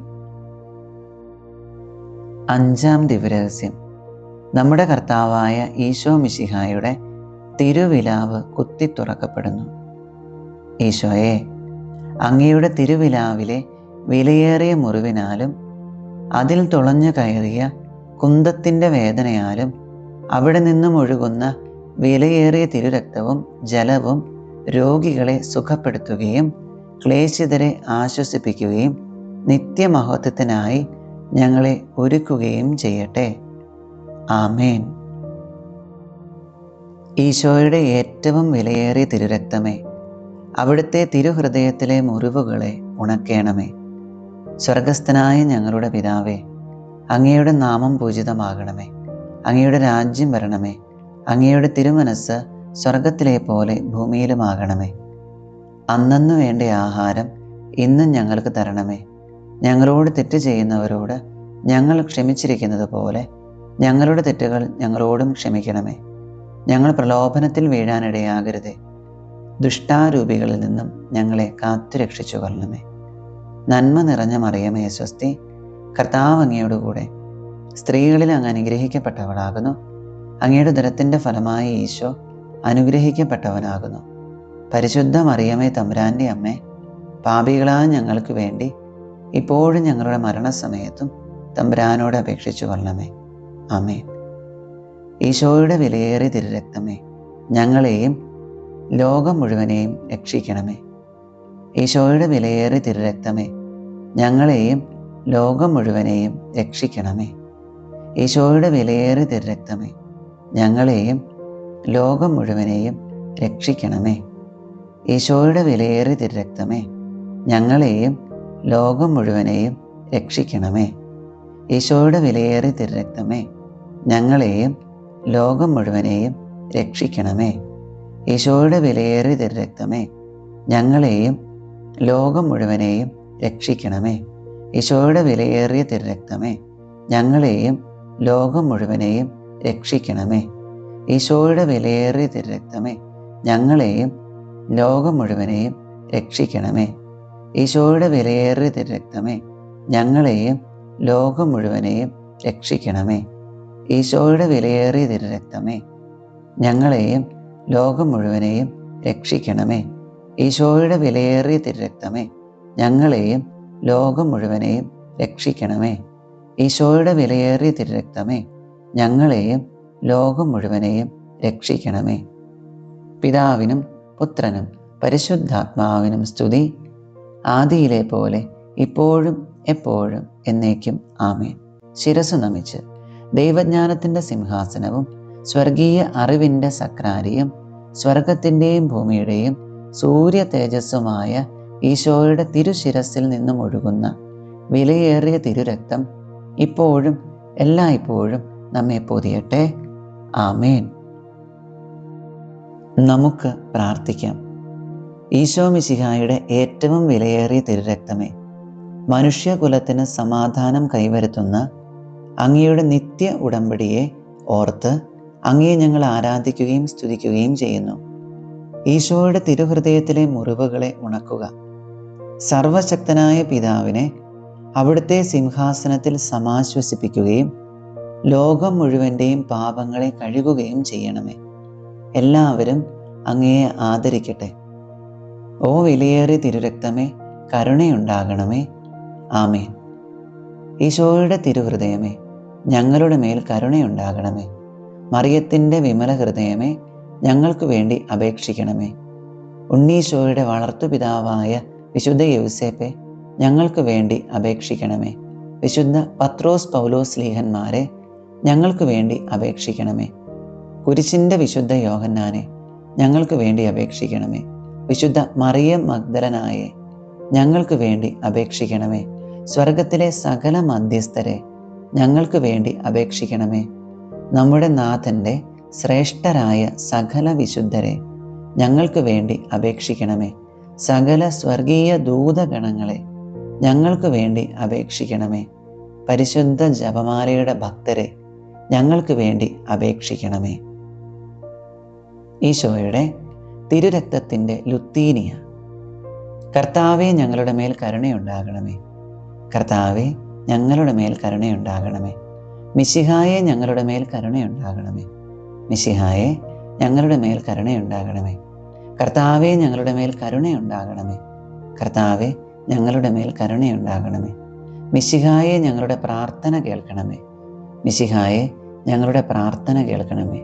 അഞ്ചാം ദിവ്യരഹസ്യം. നമ്മുടെ കർത്താവായ ഈശോ മിശിഹായുടെ തിരുവിലാവ് കുത്തി തുറക്കപ്പെടുന്നു. ഈശോയെ, അങ്ങയുടെ തിരുവിലാവിലെ വിലയേറിയ മുറിവിനാലും അതിൽ തുളഞ്ഞു കയറിയ കുന്തത്തിൻ്റെ വേദനയാലും അവിടെ നിന്നും ഒഴുകുന്ന വിലയേറിയ തിരുരക്തവും ജലവും രോഗികളെ സുഖപ്പെടുത്തുകയും ക്ലേശിതരെ ആശ്വസിപ്പിക്കുകയും നിത്യമഹത്വത്തിനായി ഞങ്ങളെ ഒരുക്കുകയും ചെയ്യട്ടെ. ആമേൻ. ഈശോയുടെ ഏറ്റവും വിലയേറിയ തിരുരക്തമേ, അവിടുത്തെ തിരുഹൃദയത്തിലെ മുറിവുകളെ ഉണക്കേണമേ. സ്വർഗസ്ഥനായ ഞങ്ങളുടെ പിതാവേ, അങ്ങയുടെ നാമം പൂജിതമാകണമേ. അങ്ങയുടെ രാജ്യം വരണമേ. അങ്ങയുടെ തിരുമനസ്സ് സ്വർഗത്തിലെ പോലെ ഭൂമിയിലുമാകണമേ. അന്നന്നു വേണ്ട ആഹാരം ഇന്നും ഞങ്ങൾക്ക് തരണമേ. ഞങ്ങളോട് തെറ്റ് ചെയ്യുന്നവരോട് ഞങ്ങൾ ക്ഷമിച്ചിരിക്കുന്നത് പോലെ ഞങ്ങളുടെ തെറ്റുകൾ ഞങ്ങളോടും ക്ഷമിക്കണമേ. ഞങ്ങൾ പ്രലോഭനത്തിൽ വീഴാനിടയാകരുതേ. ദുഷ്ടാരൂപികളിൽ നിന്നും ഞങ്ങളെ കാത്തുരക്ഷിച്ചു കൊള്ളണമേ. നന്മ നിറഞ്ഞ മറിയമേ സ്വസ്തി, കർത്താവ് അങ്ങയോട് കൂടെ സ്ത്രീകളിൽ അങ്ങ് അനുഗ്രഹിക്കപ്പെട്ടവളാകുന്നു. അങ്ങയുടെ ഉദരത്തിൻ്റെ ഫലമായി ഈശോ അനുഗ്രഹിക്കപ്പെട്ടവനാകുന്നു. പരിശുദ്ധ മറിയമേ തമ്പുരാൻ്റെ അമ്മേ, പാപികളായ ഞങ്ങൾക്ക് വേണ്ടി ഇപ്പോഴും ഞങ്ങളുടെ മരണസമയത്തും തമ്പുരാനോട് അപേക്ഷിച്ചു കൊള്ളണമേ. ആമേൻ. ഈശോയുടെ വിലയേറിയ തിരുരക്തമേ, ഞങ്ങളെയും ലോകം മുഴുവനെയും രക്ഷിക്കണമേ. ഈശോയുടെ വിലയേറിയ തിരുരക്തമേ, ഞങ്ങളെയും ലോകം മുഴുവനെയും രക്ഷിക്കണമേ. ഈശോയുടെ വിലയേറിയ തിരുരക്തമേ, ഞങ്ങളെയും ലോകം മുഴുവനെയും രക്ഷിക്കണമേ. ഈശോയുടെ വിലയേറിയ തിരുരക്തമേ, ഞങ്ങളെയും ലോകം മുഴുവനെയും രക്ഷിക്കണമേ. ഈശോയുടെ വിലയേറിയ തിരുരക്തമേ, ഞങ്ങളെയും ലോകം മുഴുവനെയും രക്ഷിക്കണമേ. ഈശോയുടെ വിലയേറിയ തിരുരക്തമേ, ഞങ്ങളെയും ലോകം മുഴുവനെയും രക്ഷിക്കണമേ. ഈശോയുടെ വിലയേറിയ തിരുരക്തമേ, ഞങ്ങളെയും ലോകം മുഴുവനെയും രക്ഷിക്കണമേ. ഈശോയുടെ വിലയേറിയ തിരുരക്തമേ, ഞങ്ങളെയും ലോകം മുഴുവനെയും രക്ഷിക്കണമേ. ഈശോയുടെ വിലയേറിയ തിരുരക്തമേ, ഞങ്ങളെയും ലോകം മുഴുവനെയും രക്ഷിക്കണമേ. ഈശോയുടെ വിലയേറിയ തിരുരക്തമേ, ഞങ്ങളെയും ലോകം മുഴുവനെയും രക്ഷിക്കണമേ. ഈശോയുടെ വിലയേറിയ തിരുരക്തമേ, ഞങ്ങളെയും ലോകം മുഴുവനെയും രക്ഷിക്കണമേ. ഈശോയുടെ വിലയേറിയ തിരുരക്തമേ, ഞങ്ങളെയും ലോകം മുഴുവനെയും രക്ഷിക്കണമേ. പിതാവിനും പുത്രനും പരിശുദ്ധാത്മാവിനും സ്തുതി, ആദിയിലെ പോലെ ഇപ്പോഴും എപ്പോഴും എന്നേക്കും ആമേൻ. ശിരസ്സു നമിച്ച് ദൈവജ്ഞാനത്തിൻ്റെ സിംഹാസനവും സ്വർഗീയ അറിവിൻ്റെ സക്രാരിയും സ്വർഗത്തിൻ്റെയും ഭൂമിയുടെയും സൂര്യ തേജസ്സുമായ ഈശോയുടെ തിരുശിരസിൽ നിന്നും ഒഴുകുന്ന വിലയേറിയ തിരുരക്തം ഇപ്പോഴും എല്ലായ്പ്പോഴും നമ്മെ പൊതിയട്ടെ. ആമേൻ. നമുക്ക് പ്രാർത്ഥിക്കാം. ഈശോ മിശിഹായുടെ ഏറ്റവും വിലയേറിയ തിരുരക്തമേ, മനുഷ്യകുലത്തിന് സമാധാനം കൈവരുത്തുന്ന അങ്ങയുടെ നിത്യ ഉടമ്പടിയെ ഓർത്ത് അങ്ങയെ ഞങ്ങൾ ആരാധിക്കുകയും സ്തുതിക്കുകയും ചെയ്യുന്നു. ഈശോയുടെ തിരുഹൃദയത്തിലെ മുറിവുകളെ ഉണക്കുക. സർവശക്തനായ പിതാവിനെ അവിടുത്തെ സിംഹാസനത്തിൽ സമാശ്വസിപ്പിക്കുകയും ലോകം മുഴുവൻ്റെയും പാപങ്ങളെ കഴുകുകയും ചെയ്യണമേ. എല്ലാവരും അങ്ങയെ ആദരിക്കട്ടെ. ഓ വിലയേറിയ തിരുരക്തമേ, കരുണയുണ്ടാകണമേ. ആമേൻ. ഈശോയുടെ തിരുഹൃദയമേ, ഞങ്ങളുടെ മേൽ കരുണയുണ്ടാകണമേ. മറിയത്തിൻ്റെ വിമല ഹൃദയമേ, ഞങ്ങൾക്ക് വേണ്ടി അപേക്ഷിക്കണമേ. ഉണ്ണീശോയുടെ വളർത്തുപിതാവായ വിശുദ്ധ യൗസേപ്പെ, ഞങ്ങൾക്ക് വേണ്ടി അപേക്ഷിക്കണമേ. വിശുദ്ധ പത്രോസ് പൗലോസ് ലീഹന്മാരെ, ഞങ്ങൾക്ക് വേണ്ടി അപേക്ഷിക്കണമേ. കുരിശിൻ്റെ വിശുദ്ധ യോഹന്നാനെ, ഞങ്ങൾക്ക് വേണ്ടി അപേക്ഷിക്കണമേ. വിശുദ്ധ മറിയം മഗ്ദലനായെ, ഞങ്ങൾക്ക് വേണ്ടി അപേക്ഷിക്കണമേ. സ്വർഗത്തിലെ സകല മധ്യസ്ഥരെ, ഞങ്ങൾക്ക് വേണ്ടി അപേക്ഷിക്കണമേ. നമ്മുടെ നാഥൻ്റെ ശ്രേഷ്ഠരായ സകല വിശുദ്ധരെ, ഞങ്ങൾക്ക് വേണ്ടി അപേക്ഷിക്കണമേ. സകല സ്വർഗീയ ദൂതഗണങ്ങളെ, ഞങ്ങൾക്ക് വേണ്ടി അപേക്ഷിക്കണമേ. പരിശുദ്ധ ജപമാലയുടെ ഭക്തരെ, ഞങ്ങൾക്ക് വേണ്ടി അപേക്ഷിക്കണമേ. ഈശോയുടെ തിരുരക്തത്തിൻ്റെ ലുത്തീനിയ. കർത്താവെ, ഞങ്ങളുടെ മേൽ കരുണയുണ്ടാകണമേ. കർത്താവെ, ഞങ്ങളുടെ മേൽ കരുണയുണ്ടാകണമേ. മിശിഹായെ, ഞങ്ങളുടെ മേൽ കരുണയുണ്ടാകണമേ. മിശിഹായെ, ഞങ്ങളുടെ മേൽ കരുണയുണ്ടാകണമേ. കർത്താവെ, ഞങ്ങളുടെ മേൽ കരുണയുണ്ടാകണമേ. കർത്താവെ, ഞങ്ങളുടെ മേൽ കരുണയുണ്ടാകണമേ. മിശിഹായെ, ഞങ്ങളുടെ പ്രാർത്ഥന കേൾക്കണമേ. മിശിഹായെ, ഞങ്ങളുടെ പ്രാർത്ഥന കേൾക്കണമേ.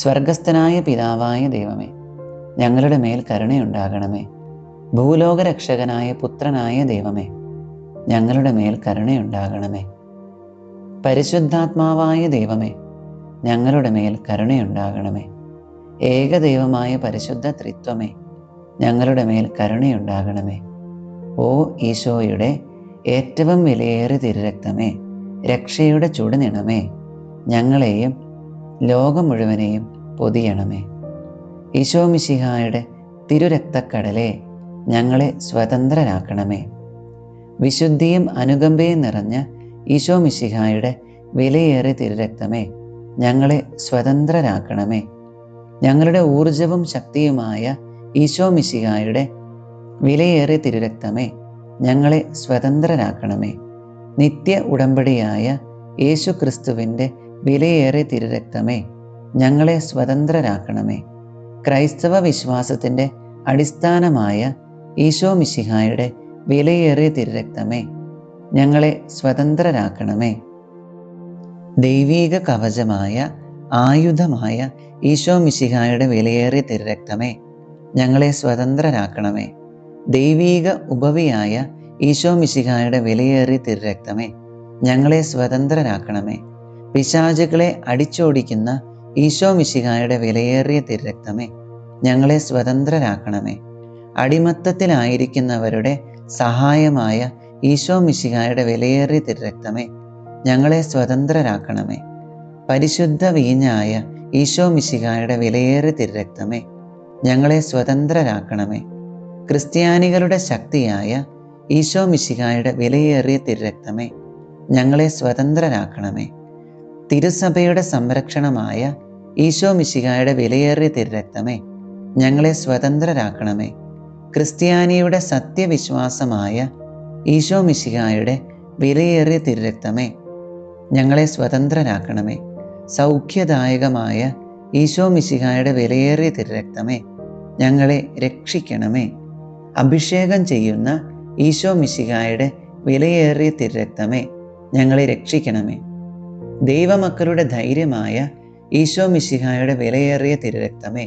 സ്വർഗസ്ഥനായ പിതാവായ ദൈവമേ, ഞങ്ങളുടെ മേൽ കരുണയുണ്ടാകണമേ. ഭൂലോകരക്ഷകനായ പുത്രനായ ദൈവമേ, ഞങ്ങളുടെ മേൽ കരുണയുണ്ടാകണമേ. പരിശുദ്ധാത്മാവായ ദൈവമേ, ഞങ്ങളുടെ മേൽ കരുണയുണ്ടാകണമേ. ഏകദൈവമായ പരിശുദ്ധ ത്രിത്വമേ, ഞങ്ങളുടെ മേൽ കരുണയുണ്ടാകണമേ. ഓ ഈശോയുടെ ഏറ്റവും വിലയേറിയ തിരുരക്തമേ, രക്ഷയുടെ ചുടുനിണമേ, ഞങ്ങളെയും ലോകം മുഴുവനെയും പൊതിയണമേ. ഈശോ മിശിഹായുടെ തിരുരക്തക്കടലേ, ഞങ്ങളെ സ്വതന്ത്രരാക്കണമേ. വിശുദ്ധിയും അനുകമ്പയും നിറഞ്ഞ ഈശോ മിശിഹായുടെ വിലയേറിയ തിരുരക്തമേ, ഞങ്ങളെ സ്വതന്ത്രരാക്കണമേ. ഞങ്ങളുടെ ഊർജവും ശക്തിയുമായ ഈശോ മിശിഹായുടെ വിലയേറിയ തിരുരക്തമേ, ഞങ്ങളെ സ്വതന്ത്രരാക്കണമേ. നിത്യ ഉടമ്പടിയായ യേശു ക്രിസ്തുവിൻ്റെ വിലയേറിയ തിരുരക്തമേ, ഞങ്ങളെ സ്വതന്ത്രരാക്കണമേ. ക്രൈസ്തവ വിശ്വാസത്തിൻ്റെ അടിസ്ഥാനമായ ഈശോ മിശിഹായുടെ വിലയേറിയ തിരുരക്തമേ, ഞങ്ങളെ സ്വതന്ത്രരാക്കണമേ. ദൈവീക കവചമായ ആയുധമായ ഈശോ മിശിഹായുടെ വിലയേറിയ തിരുരക്തമേ, ഞങ്ങളെ സ്വതന്ത്രരാക്കണമേ. ദൈവീക ഉപവിയായ ഈശോ മിശിഹായുടെ വിലയേറിയ തിരുരക്തമേ, ഞങ്ങളെ സ്വതന്ത്രരാക്കണമേ. പിശാചുകളെ അടിച്ചോടിക്കുന്ന ഈശോ മിശിഹായുടെ വിലയേറിയ തിരുരക്തമേ, ഞങ്ങളെ സ്വതന്ത്രരാക്കണമേ. അടിമത്തത്തിലായിരിക്കുന്നവരുടെ സഹായമായ ഈശോ മിശിഹായുടെ വിലയേറിയ തിരുരക്തമേ, ഞങ്ങളെ സ്വതന്ത്രരാക്കണമേ. പരിശുദ്ധ വീഞ്ഞായ ഈശോ മിശിഹായുടെ വിലയേറിയ തിരുരക്തമേ, ഞങ്ങളെ സ്വതന്ത്രരാക്കണമേ. ക്രിസ്ത്യാനികളുടെ ശക്തിയായ ഈശോ മിശിഹായുടെ വിലയേറിയ തിരുരക്തമേ, ഞങ്ങളെ സ്വതന്ത്രരാക്കണമേ. തിരുസഭയുടെ സംരക്ഷണമായ ഈശോ മിശിഹായുടെ വിലയേറിയ തിരുരക്തമേ, ഞങ്ങളെ സ്വതന്ത്രരാക്കണമേ. ക്രിസ്ത്യാനിയുടെ സത്യവിശ്വാസമായ ഈശോ മിശിഹായുടെ വിലയേറിയ തിരുരക്തമേ, ഞങ്ങളെ സ്വതന്ത്രരാക്കണമേ. സൗഖ്യദായകമായ ഈശോ മിശിഹായുടെ വിലയേറിയ തിരുരക്തമേ, ഞങ്ങളെ രക്ഷിക്കണമേ. അഭിഷേകം ചെയ്യുന്ന ഈശോ മിശിഹായുടെ വിലയേറിയ തിരുരക്തമേ, ഞങ്ങളെ രക്ഷിക്കണമേ. ദൈവമക്കളുടെ ധൈര്യമായ ഈശോ മിശിഹായുടെ വിലയേറിയ തിരുരക്തമേ,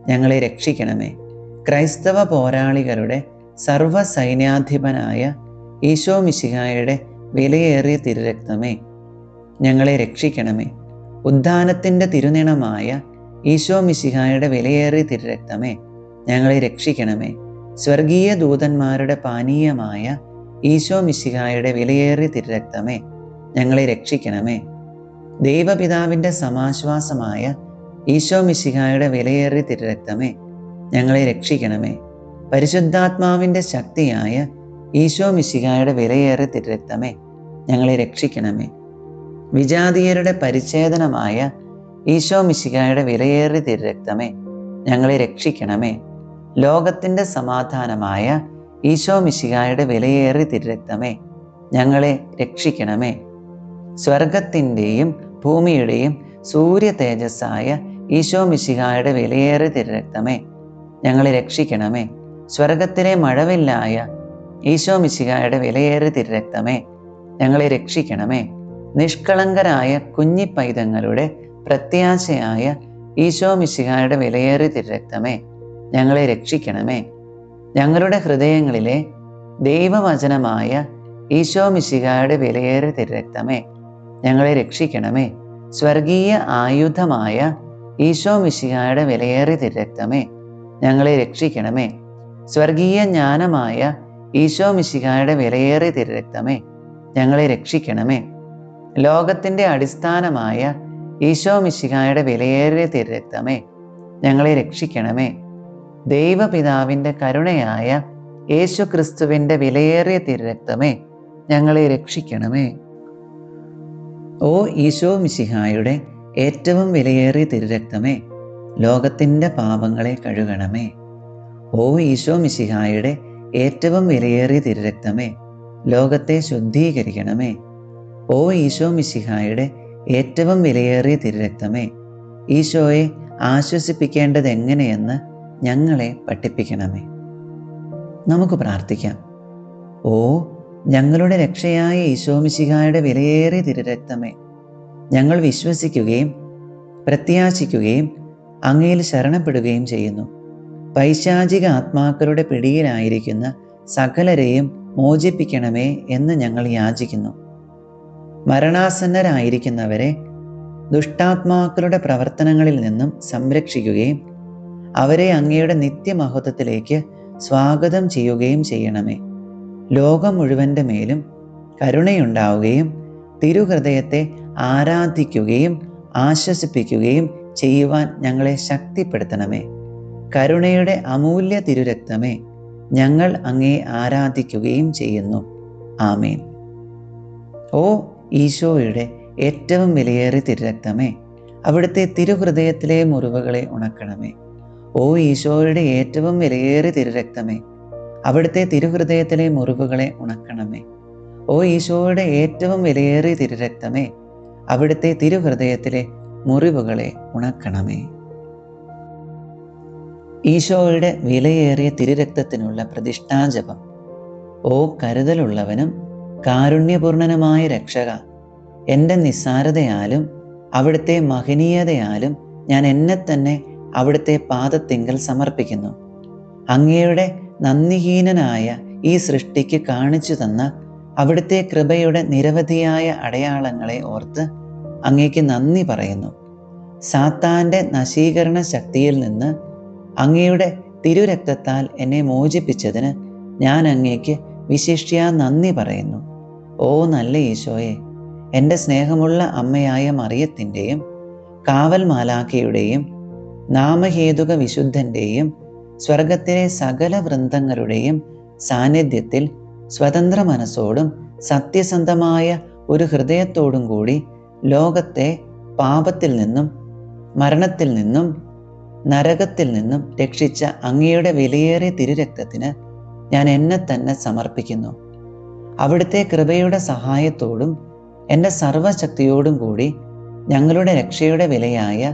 ഞങ്ങളെ രക്ഷിക്കണമേ. ക്രൈസ്തവ പോരാളികളുടെ സർവ്വസൈന്യാധിപനായ ഈശോ മിശിഹായുടെ വിലയേറിയ തിരുരക്തമേ, ഞങ്ങളെ രക്ഷിക്കണമേ. ഉദ്ധാനത്തിൻ്റെ തിരുനിണമായ ഈശോ മിശിഹായുടെ വിലയേറിയ തിരുരക്തമേ, ഞങ്ങളെ രക്ഷിക്കണമേ. സ്വർഗീയ ദൂതന്മാരുടെ പാനീയമായ ഈശോ മിശിഹായുടെ വിലയേറിയ തിരുരക്തമേ, ഞങ്ങളെ രക്ഷിക്കണമേ. ദൈവപിതാവിൻ്റെ സമാശ്വാസമായ ഈശോ മിശിഹായുടെ വിലയേറിയ തിരുരക്തമേ, ഞങ്ങളെ രക്ഷിക്കണമേ. പരിശുദ്ധാത്മാവിൻ്റെ ശക്തിയായ ഈശോ മിശിഹായുടെ വിലയേറിയ തിരുരക്തമേ, ഞങ്ങളെ രക്ഷിക്കണമേ. വിജാതീയരുടെ പരിച്ഛേദനമായ ഈശോ മിശിഹായുടെ വിലയേറിയ തിരുരക്തമേ, ഞങ്ങളെ രക്ഷിക്കണമേ. ലോകത്തിൻ്റെ സമാധാനമായ ഈശോ മിശിഹായുടെ വിലയേറിയ തിരുരക്തമേ, ഞങ്ങളെ രക്ഷിക്കണമേ. സ്വർഗത്തിൻ്റെയും ഭൂമിയുടെയും സൂര്യ തേജസ്സായ ഈശോ മിശിഹായുടെ വിലയേറിയ തിരുരക്തമേ, ഞങ്ങളെ രക്ഷിക്കണമേ. സ്വർഗത്തിലെ മഴവില്ലായ ഈശോ മിശിഹായുടെ വിലയേറിയ തിരുരക്തമേ, ഞങ്ങളെ രക്ഷിക്കണമേ. നിഷ്കളങ്കരായ കുഞ്ഞിപ്പൈതങ്ങളുടെ പ്രത്യാശയായ ഈശോ മിശിഹായുടെ വിലയേറിയ തിരുരക്തമേ, ഞങ്ങളെ രക്ഷിക്കണമേ. ഞങ്ങളുടെ ഹൃദയങ്ങളിലെ ദൈവവചനമായ ഈശോ മിശിഹായുടെ വിലയേറിയ തിരുരക്തമേ, ഞങ്ങളെ രക്ഷിക്കണമേ. സ്വർഗീയ ആയുധമായ ഈശോ മിശിഹായുടെ വിലയേറിയ തിരുരക്തമേ, ഞങ്ങളെ രക്ഷിക്കണമേ. സ്വർഗീയ ജ്ഞാനമായ ഈശോ മിശിഹായുടെ വിലയേറിയ തിരുരക്തമേ, ഞങ്ങളെ രക്ഷിക്കണമേ. ലോകത്തിൻ്റെ അടിസ്ഥാനമായ ഈശോ മിശിഹായുടെ വിലയേറിയ തിരുരക്തമേ, ഞങ്ങളെ രക്ഷിക്കണമേ. ദൈവപിതാവിൻ്റെ കരുണയായ യേശു ക്രിസ്തുവിൻ്റെ വിലയേറിയ തിരുരക്തമേ, ഞങ്ങളെ രക്ഷിക്കണമേ. ഓ ഈശോ മിശിഹായുടെ ഏറ്റവും വിലയേറിയ തിരുരക്തമേ, ലോകത്തിൻ്റെ പാപങ്ങളെ കഴുകണമേ. ഓ ഈശോ മിശിഹായുടെ ഏറ്റവും വിലയേറിയ തിരുരക്തമേ, ലോകത്തെ ശുദ്ധീകരിക്കണമേ. ഓ ഈശോ മിശിഹായുടെ ഏറ്റവും വിലയേറിയ തിരുരക്തമേ, ഈശോയെ ആശ്വസിപ്പിക്കേണ്ടത് എങ്ങനെയെന്ന് ഞങ്ങളെ പഠിപ്പിക്കണമേ. നമുക്ക് പ്രാർത്ഥിക്കാം. ഓ ഞങ്ങളുടെ രക്ഷയായ ഈശോ മിശിഹായുടെ വിലയേറിയ തിരുരക്തമേ, ഞങ്ങൾ വിശ്വസിക്കുകയും പ്രത്യാശിക്കുകയും അങ്ങയിൽ ശരണപ്പെടുകയും ചെയ്യുന്നു. പൈശാചിക ആത്മാക്കളുടെ പിടിയിലായിരിക്കുന്ന സകലരെയും മോചിപ്പിക്കണമേ എന്ന് ഞങ്ങൾ യാചിക്കുന്നു. മരണാസന്നരായിരിക്കുന്നവരെ ദുഷ്ടാത്മാക്കളുടെ പ്രവർത്തനങ്ങളിൽ നിന്നും സംരക്ഷിക്കുകയും അവരെ അങ്ങയുടെ നിത്യമഹത്വത്തിലേക്ക് സ്വാഗതം ചെയ്യുകയും ചെയ്യണമേ. ലോകം മുഴുവൻ്റെ മേലും കരുണയുണ്ടാവുകയും തിരുഹൃദയത്തെ ആരാധിക്കുകയും ആശ്വസിപ്പിക്കുകയും ചെയ്യുവാൻ ഞങ്ങളെ ശക്തിപ്പെടുത്തണമേ. കരുണയുടെ അമൂല്യ തിരുരക്തമേ, ഞങ്ങൾ അങ്ങയെ ആരാധിക്കുകയും ചെയ്യുന്നു. ആമേൻ. ഓ ഈശോയുടെ ഏറ്റവും വിലയേറിയ തിരുരക്തമേ, അവിടുത്തെ തിരുഹൃദയത്തിലെ മുറിവുകളെ ഉണക്കണമേ. ഓ ഈശോയുടെ ഏറ്റവും വിലയേറിയ തിരുരക്തമേ, അവിടുത്തെ തിരുഹൃദയത്തിലെ മുറിവുകളെ ഉണക്കണമേ. ഓ ഈശോയുടെ ഏറ്റവും വിലയേറിയ തിരുരക്തമേ, അവിടുത്തെ തിരുഹൃദയത്തിലെ മുറിവുകളെ ഉണക്കണമേ. ഈശോയുടെ വിലയേറിയ തിരുരക്തത്തിനുള്ള പ്രതിഷ്ഠാജപം. ഓ കരുതലുള്ളവനും കാരുണ്യപൂർണനുമായ രക്ഷക, എൻ്റെ നിസ്സാരതയാലും അവിടുത്തെ മഹനീയതയാലും ഞാൻ എന്നെ തന്നെ അവിടുത്തെ പാദത്തിങ്കൽ സമർപ്പിക്കുന്നു. അങ്ങയുടെ നന്ദിഹീനനായ ഈ സൃഷ്ടിക്ക് കാണിച്ചു തന്ന അവിടുത്തെ കൃപയുടെ നിരവധിയായ അടയാളങ്ങളെ ഓർത്ത് അങ്ങേക്ക് നന്ദി പറയുന്നു. സാത്താൻ്റെ നശീകരണ ശക്തിയിൽ നിന്ന് അങ്ങയുടെ തിരുരക്തത്താൽ എന്നെ മോചിപ്പിച്ചതിന് ഞാൻ അങ്ങേക്ക് വിശിഷ്യ നന്ദി പറയുന്നു. ഓ നല്ല ഈശോയെ, എൻ്റെ സ്നേഹമുള്ള അമ്മയായ മറിയത്തിൻ്റെയും കാവൽ മാലാഖയുടെയും നാമഹേതുക വിശുദ്ധൻ്റെയും സ്വർഗത്തിലെ സകല വൃന്ദങ്ങളുടെയും സാന്നിധ്യത്തിൽ സ്വതന്ത്ര മനസ്സോടും സത്യസന്ധമായ ഒരു ഹൃദയത്തോടും കൂടി ലോകത്തെ പാപത്തിൽ നിന്നും മരണത്തിൽ നിന്നും നരകത്തിൽ നിന്നും രക്ഷിച്ച അങ്ങയുടെ വിലയേറിയ തിരുരക്തത്തിന് ഞാൻ എന്നെ തന്നെ സമർപ്പിക്കുന്നു. അവിടുത്തെ കൃപയുടെ സഹായത്തോടും എൻ്റെ സർവശക്തിയോടും കൂടി ഞങ്ങളുടെ രക്ഷയുടെ വിലയായ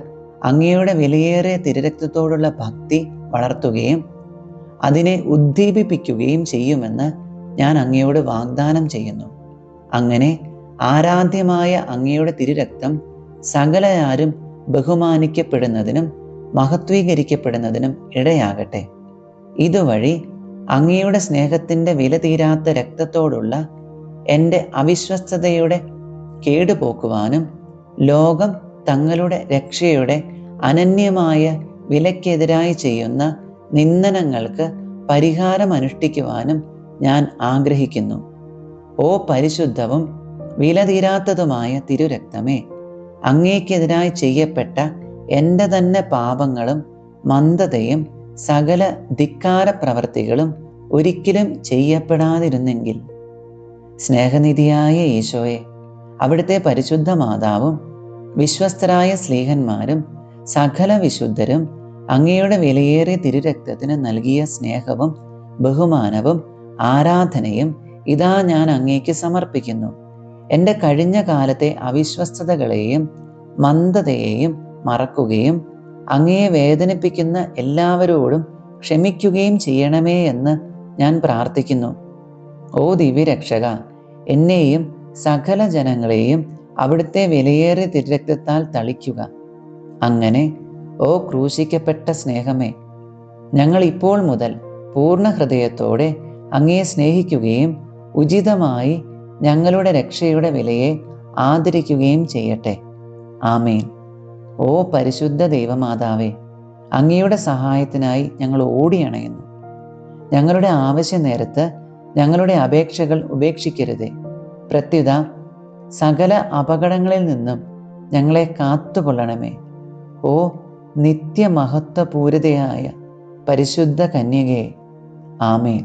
അങ്ങയുടെ വിലയേറിയ തിരുരക്തത്തോടുള്ള ഭക്തി വളർത്തുകയും അതിനെ ഉദ്ദീപിപ്പിക്കുകയും ചെയ്യുമെന്ന് ഞാൻ അങ്ങയോട് വാഗ്ദാനം ചെയ്യുന്നു. അങ്ങനെ ആരാധ്യമായ അങ്ങയുടെ തിരുരക്തം സകലയാരും ബഹുമാനിക്കപ്പെടുന്നതിനും മഹത്വീകരിക്കപ്പെടുന്നതിനും ഇടയാകട്ടെ. ഇതുവഴി അങ്ങയുടെ സ്നേഹത്തിൻ്റെ വില തീരാത്ത രക്തത്തോടുള്ള എൻ്റെ അവിശ്വസ്തതയുടെ കേടുപോക്കുവാനും ലോകം തങ്ങളുടെ രക്ഷയുടെ അനന്യമായ വിലക്കെതിരായി ചെയ്യുന്ന നിന്ദനങ്ങൾക്ക് പരിഹാരം അനുഷ്ഠിക്കുവാനും ഞാൻ ആഗ്രഹിക്കുന്നു. ഓ പരിശുദ്ധവും വിലതീരാത്തതുമായ തിരുരക്തമേ, അങ്ങേക്കെതിരായി ചെയ്യപ്പെട്ട എൻ്റെ തന്നെ പാപങ്ങളും മന്ദതയും സകല ധിക്കാര പ്രവർത്തികളും ഒരിക്കലും ചെയ്യപ്പെടാതിരുന്നെങ്കിൽ, സ്നേഹനിധിയായ ഈശോയെ, അവിടുത്തെ പരിശുദ്ധ മാതാവും വിശ്വസ്തരായ സ്ലീഹന്മാരും സകല വിശുദ്ധരും അങ്ങയുടെ വിലയേറിയ തിരുരക്തത്തിന് നൽകിയ സ്നേഹവും ബഹുമാനവും ആരാധനയും ഇതാ ഞാൻ അങ്ങേക്ക് സമർപ്പിക്കുന്നു. എൻ്റെ കഴിഞ്ഞ കാലത്തെ അവിശ്വസ്തതകളെയും മന്ദതയെയും മറക്കുകയും അങ്ങയെ വേദനിപ്പിക്കുന്ന എല്ലാവരോടും ക്ഷമിക്കുകയും ചെയ്യണമേ എന്ന് ഞാൻ പ്രാർത്ഥിക്കുന്നു. ഓ ദിവ്യരക്ഷക, എന്നെയും സകല ജനങ്ങളെയും അവിടുത്തെ വിലയേറിയ തിരുരക്തത്താൽ തളിക്കുക. അങ്ങനെ ഓ ക്രൂശിക്കപ്പെട്ട സ്നേഹമേ, ഞങ്ങൾ ഇപ്പോൾ മുതൽ പൂർണ്ണ ഹൃദയത്തോടെ അങ്ങയെ സ്നേഹിക്കുകയും ഉചിതമായി ഞങ്ങളുടെ രക്ഷയുടെ വിലയെ ആദരിക്കുകയും ചെയ്യട്ടെ. ആമേൻ. ഓ പരിശുദ്ധ ദൈവമാതാവേ, അങ്ങയുടെ സഹായത്തിനായി ഞങ്ങൾ ഓടിയണയുന്നു. ഞങ്ങളുടെ ആവശ്യ നേരത്ത് ഞങ്ങളുടെ അപേക്ഷകൾ ഉപേക്ഷിക്കരുതേ. പ്രത്യുത സകല അപകടങ്ങളിൽ നിന്നും ഞങ്ങളെ കാത്തുകൊള്ളണമേ. ഓ നിത്യമഹത്വപൂരിതയായ പരിശുദ്ധ കന്യകേ, ആമേൻ.